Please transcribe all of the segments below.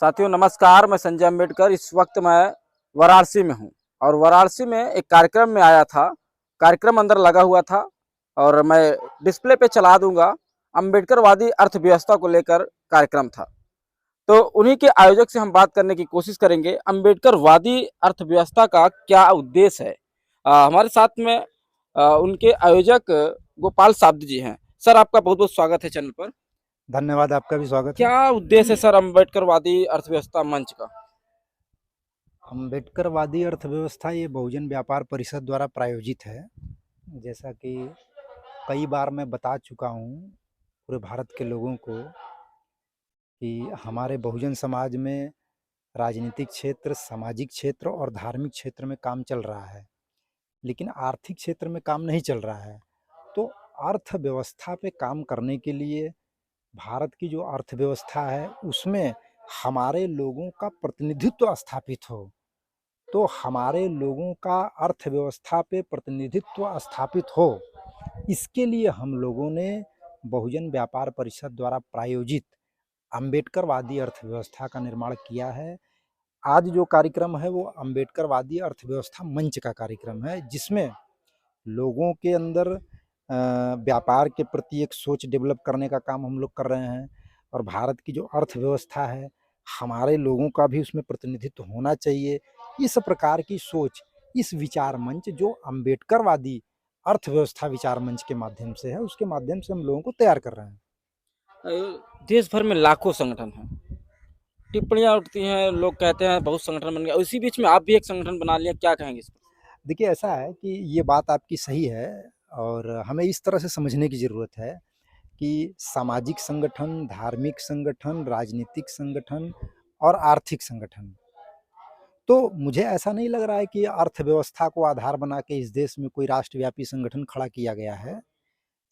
साथियों नमस्कार, मैं संजय अम्बेडकर। इस वक्त मैं वाराणसी में हूँ और वाराणसी में एक कार्यक्रम में आया था। कार्यक्रम अंदर लगा हुआ था और मैं डिस्प्ले पे चला दूंगा। अम्बेडकरवादी अर्थव्यवस्था को लेकर कार्यक्रम था, तो उन्हीं के आयोजक से हम बात करने की कोशिश करेंगे। अम्बेडकरवादी अर्थव्यवस्था का क्या उद्देश्य है? हमारे साथ में उनके आयोजक गोपाल साब्द जी हैं। सर, आपका बहुत बहुत स्वागत है चैनल पर। धन्यवाद, आपका भी स्वागत है। क्या उद्देश्य है सर अम्बेडकरवादी अर्थव्यवस्था मंच का? अम्बेडकरवादी अर्थव्यवस्था ये बहुजन व्यापार परिषद द्वारा प्रायोजित है। जैसा कि कई बार मैं बता चुका हूँ पूरे भारत के लोगों को कि हमारे बहुजन समाज में राजनीतिक क्षेत्र, सामाजिक क्षेत्र और धार्मिक क्षेत्र में काम चल रहा है, लेकिन आर्थिक क्षेत्र में काम नहीं चल रहा है। तो अर्थव्यवस्था पे काम करने के लिए भारत की जो अर्थव्यवस्था है उसमें हमारे लोगों का प्रतिनिधित्व स्थापित हो। तो हमारे लोगों का अर्थव्यवस्था पे प्रतिनिधित्व स्थापित हो, इसके लिए हम लोगों ने बहुजन व्यापार परिषद द्वारा प्रायोजित अम्बेडकरवादी अर्थव्यवस्था का निर्माण किया है। आज जो कार्यक्रम है वो अम्बेडकरवादी अर्थव्यवस्था मंच का कार्यक्रम है, जिसमें लोगों के अंदर व्यापार के प्रति एक सोच डेवलप करने का काम हम लोग कर रहे हैं। और भारत की जो अर्थव्यवस्था है, हमारे लोगों का भी उसमें प्रतिनिधित्व होना चाहिए। इस प्रकार की सोच, इस विचार मंच जो अम्बेडकरवादी अर्थव्यवस्था विचार मंच के माध्यम से है, उसके माध्यम से हम लोगों को तैयार कर रहे हैं। देश भर में लाखों संगठन हैं, टिप्पणियां उठती हैं, लोग कहते हैं बहुत संगठन बन गया। उसी बीच में आप भी एक संगठन बना लिया, क्या कहेंगे इस पर? देखिए, ऐसा है कि ये बात आपकी सही है और हमें इस तरह से समझने की ज़रूरत है कि सामाजिक संगठन, धार्मिक संगठन, राजनीतिक संगठन और आर्थिक संगठन, तो मुझे ऐसा नहीं लग रहा है कि अर्थव्यवस्था को आधार बना के इस देश में कोई राष्ट्रव्यापी संगठन खड़ा किया गया है।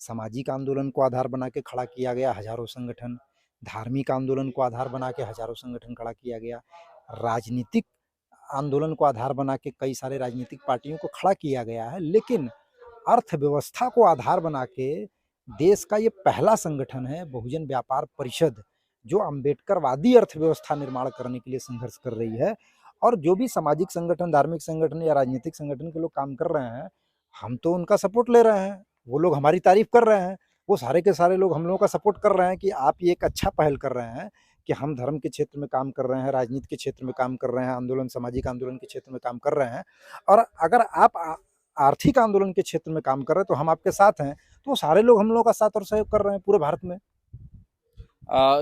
सामाजिक आंदोलन को आधार बना के खड़ा किया गया हजारों संगठन, धार्मिक आंदोलन को आधार बना के हजारों संगठन खड़ा किया गया, राजनीतिक आंदोलन को आधार बना के कई सारे राजनीतिक पार्टियों को खड़ा किया गया है। लेकिन अर्थव्यवस्था को आधार बना के देश का ये पहला संगठन है बहुजन व्यापार परिषद, जो अम्बेडकरवादी अर्थव्यवस्था निर्माण करने के लिए संघर्ष कर रही है। और जो भी सामाजिक संगठन, धार्मिक संगठन या राजनीतिक संगठन के लोग काम कर रहे हैं, हम तो उनका सपोर्ट ले रहे हैं, वो लोग हमारी तारीफ कर रहे हैं, वो सारे के सारे लोग हम लोगों का सपोर्ट कर रहे हैं कि आप ये एक अच्छा पहल कर रहे हैं कि हम धर्म के क्षेत्र में काम कर रहे हैं, राजनीति के क्षेत्र में काम कर रहे हैं, आंदोलन, सामाजिक आंदोलन के क्षेत्र में काम कर रहे हैं। और अगर आप आर्थिक आंदोलन के क्षेत्र में काम कर रहे हैं तो हम आपके साथ हैं। तो सारे लोग हम लोगों का साथ और सहयोग कर रहे हैं पूरे भारत में।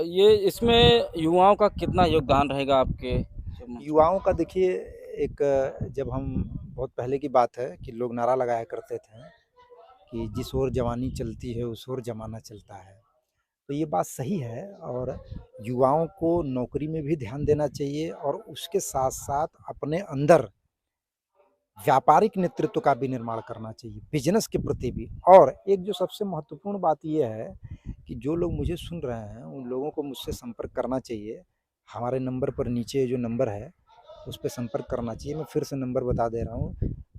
ये इसमें युवाओं का कितना योगदान रहेगा आपके? युवाओं का देखिए, एक जब हम बहुत पहले की बात है कि लोग नारा लगाया करते थे कि जिस ओर जवानी चलती है उस ओर जमाना चलता है, तो ये बात सही है। और युवाओं को नौकरी में भी ध्यान देना चाहिए और उसके साथ साथ अपने अंदर व्यापारिक नेतृत्व का भी निर्माण करना चाहिए, बिजनेस के प्रति भी। और एक जो सबसे महत्वपूर्ण बात ये है कि जो लोग मुझे सुन रहे हैं उन लोगों को मुझसे संपर्क करना चाहिए। हमारे नंबर पर नीचे जो नंबर है उस पर संपर्क करना चाहिए। मैं फिर से नंबर बता दे रहा हूँ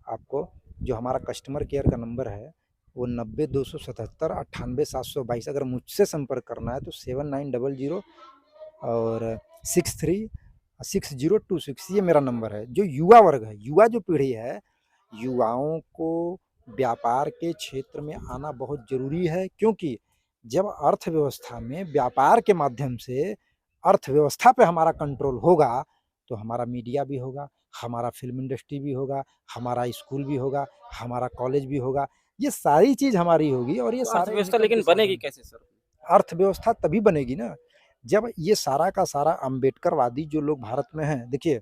आपको। जो हमारा कस्टमर केयर का नंबर है वो 90 277 98 722। अगर मुझसे संपर्क करना है तो 7900 और 636026, ये मेरा नंबर है। जो युवा वर्ग है, युवा जो पीढ़ी है, युवाओं को व्यापार के क्षेत्र में आना बहुत जरूरी है, क्योंकि जब अर्थव्यवस्था में व्यापार के माध्यम से अर्थव्यवस्था पे हमारा कंट्रोल होगा तो हमारा मीडिया भी होगा, हमारा फिल्म इंडस्ट्री भी होगा, हमारा स्कूल भी होगा, हमारा कॉलेज भी होगा। ये सारी चीज हमारी होगी और ये तो सारे अर्थव्यवस्था इनकम के लेकिन बनेगी साधन। कैसे सर? अर्थव्यवस्था तभी बनेगी ना जब ये सारा का सारा अम्बेडकरवादी जो लोग भारत में हैं। देखिए,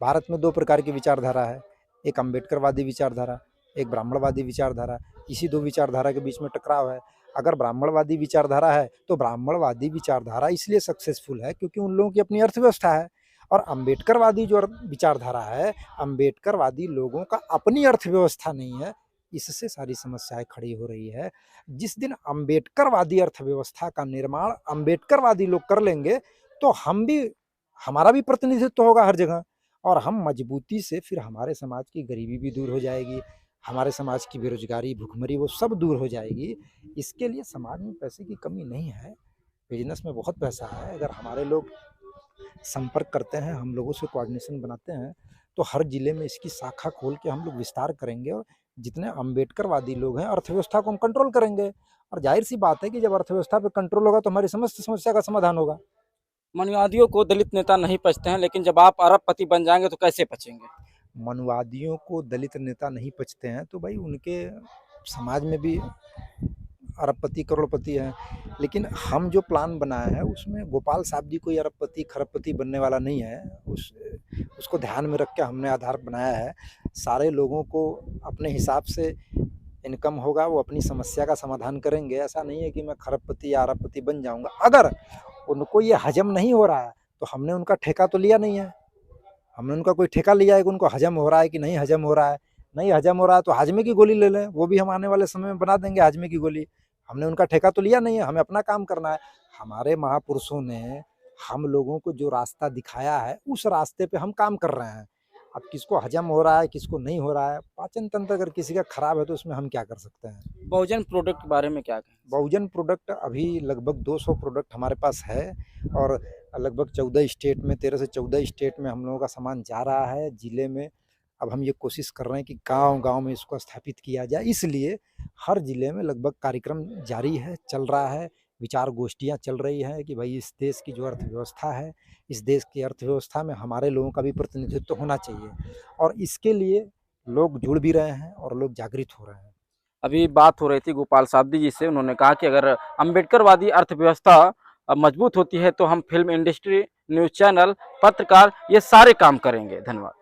भारत में दो प्रकार की विचारधारा है, एक अम्बेडकरवादी विचारधारा, एक ब्राह्मणवादी विचारधारा। इसी दो विचारधारा के बीच में टकराव है। अगर ब्राह्मणवादी विचारधारा है तो ब्राह्मणवादी विचारधारा इसलिए सक्सेसफुल है क्योंकि उन लोगों की अपनी अर्थव्यवस्था है। और अम्बेडकरवादी जो विचारधारा है, अम्बेडकरवादी लोगों का अपनी अर्थव्यवस्था नहीं है, इससे सारी समस्याएं खड़ी हो रही है। जिस दिन अम्बेडकरवादी अर्थव्यवस्था का निर्माण अम्बेडकरवादी लोग कर लेंगे तो हमारा भी प्रतिनिधित्व होगा हर जगह, और हम मजबूती से फिर हमारे समाज की गरीबी भी दूर हो जाएगी, हमारे समाज की बेरोजगारी, भुखमरी, वो सब दूर हो जाएगी। इसके लिए समाज में पैसे की कमी नहीं है, बिजनेस में बहुत पैसा है। अगर हमारे लोग संपर्क करते हैं, हम लोगों से कोऑर्डिनेशन बनाते हैं, तो हर ज़िले में इसकी शाखा खोल के हम लोग विस्तार करेंगे और जितने अम्बेडकरवादी लोग हैं, अर्थव्यवस्था को हम कंट्रोल करेंगे। और ज़ाहिर-सी बात है कि जब अर्थव्यवस्था पे कंट्रोल होगा तो हमारी समस्त समस्या का समाधान होगा। मनुवादियों को दलित नेता नहीं पचते हैं, लेकिन जब आप अरबपति बन जाएंगे तो कैसे पचेंगे? मनुवादियों को दलित नेता नहीं पचते हैं तो भाई उनके समाज में भी अरबपति करोड़पति हैं, लेकिन हम जो प्लान बनाए हैं उसमें गोपाल साहब जी कोई अरबपति खरबपति बनने वाला नहीं है। उसको ध्यान में रख के हमने आधार बनाया है। सारे लोगों को अपने हिसाब से इनकम होगा, वो अपनी समस्या का समाधान करेंगे। ऐसा नहीं है कि मैं खरबपति या अरबपति बन जाऊंगा। अगर उनको ये हजम नहीं हो रहा है तो हमने उनका ठेका तो लिया नहीं है। हमने उनका कोई ठेका लिया है कि उनको हजम हो रहा है कि नहीं हजम हो रहा है। नहीं हजम हो रहा है तो हाजमे की गोली ले लें, वो भी हम आने वाले समय में बना देंगे हाजमे की गोली। हमने उनका ठेका तो लिया नहीं है, हमें अपना काम करना है। हमारे महापुरुषों ने हम लोगों को जो रास्ता दिखाया है उस रास्ते पे हम काम कर रहे हैं। अब किसको हजम हो रहा है किसको नहीं हो रहा है, पाचन तंत्र अगर किसी का खराब है तो उसमें हम क्या कर सकते हैं। बहुजन प्रोडक्ट के बारे में क्या कहें? बहुजन प्रोडक्ट अभी लगभग 200 प्रोडक्ट हमारे पास है और लगभग 14 स्टेट में 13 से 14 स्टेट में हम लोगों का सामान जा रहा है ज़िले में। अब हम ये कोशिश कर रहे हैं कि गांव-गांव में इसको स्थापित किया जाए, इसलिए हर ज़िले में लगभग कार्यक्रम जारी है, चल रहा है। विचार गोष्ठियाँ चल रही हैं कि भाई इस देश की जो अर्थव्यवस्था है, इस देश की अर्थव्यवस्था में हमारे लोगों का भी प्रतिनिधित्व होना चाहिए और इसके लिए लोग जुड़ भी रहे हैं और लोग जागृत हो रहे हैं। अभी बात हो रही थी गोपाल सावदी जी से, उन्होंने कहा कि अगर अम्बेडकरवादी अर्थव्यवस्था मजबूत होती है तो हम फिल्म इंडस्ट्री, न्यूज़ चैनल, पत्रकार ये सारे काम करेंगे। धन्यवाद।